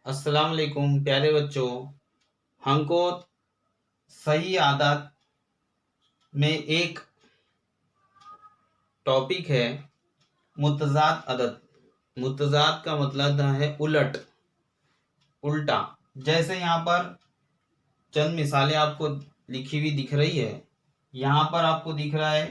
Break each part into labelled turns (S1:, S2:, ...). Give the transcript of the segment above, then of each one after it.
S1: अस्सलाम वालेकुम प्यारे बच्चों। हमको सही आदत में एक टॉपिक है मुतजाद आदत। मुतजाद का मतलब है उलट, उल्टा। जैसे यहाँ पर चंद मिसालें आपको लिखी हुई दिख रही है। यहाँ पर आपको दिख रहा है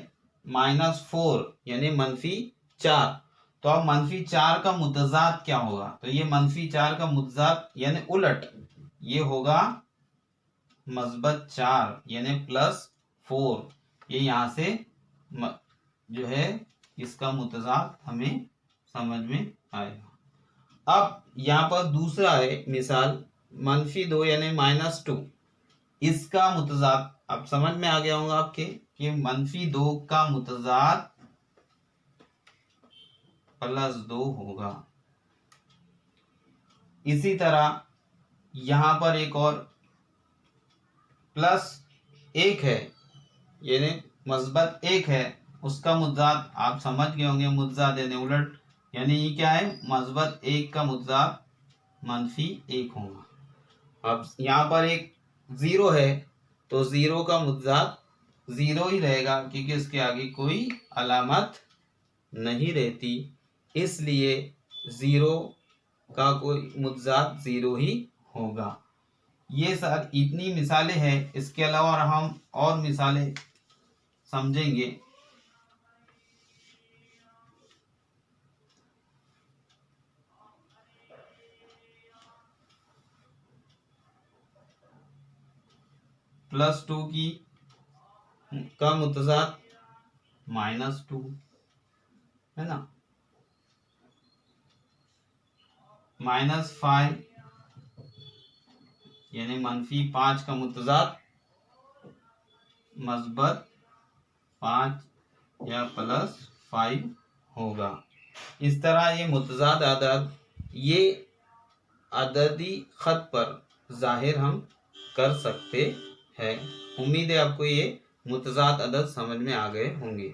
S1: -4 यानी -4। तो अब -4 का मुतजाद क्या होगा? तो ये -4 का मुतजाद यानी उलट ये होगा +4 यानी +4। ये यहाँ से जो है इसका मुतजाद हमें समझ में आएगा। अब यहाँ पर दूसरा है मिसाल -2 यानी -2। इसका मुतजाद अब समझ में आ गया होगा आपके कि -2 का मुतजाद +2 होगा। इसी तरह यहां पर एक और +1 है यानी +1 है, उसका मुतजाद आप समझ गए होंगे। मुतजाद यानी उलट, यानी ये क्या है? +1 का मुतजाद -1 होगा। अब यहाँ पर एक 0 है तो 0 का मुतजाद 0 ही रहेगा क्योंकि उसके आगे कोई अलामत नहीं रहती, इसलिए 0 का कोई मुतजाद 0 ही होगा। ये सर इतनी मिसालें हैं। इसके अलावा हम और मिसालें समझेंगे। +2 की का मुतजाद -2 है ना। -5 यानी -5 का मुतजाद -5 या +5 होगा। इस तरह ये मुतजाद आदत ये अददी खत पर जाहिर हम कर सकते हैं। उम्मीद है आपको ये मुतजाद अदद समझ में आ गए होंगे।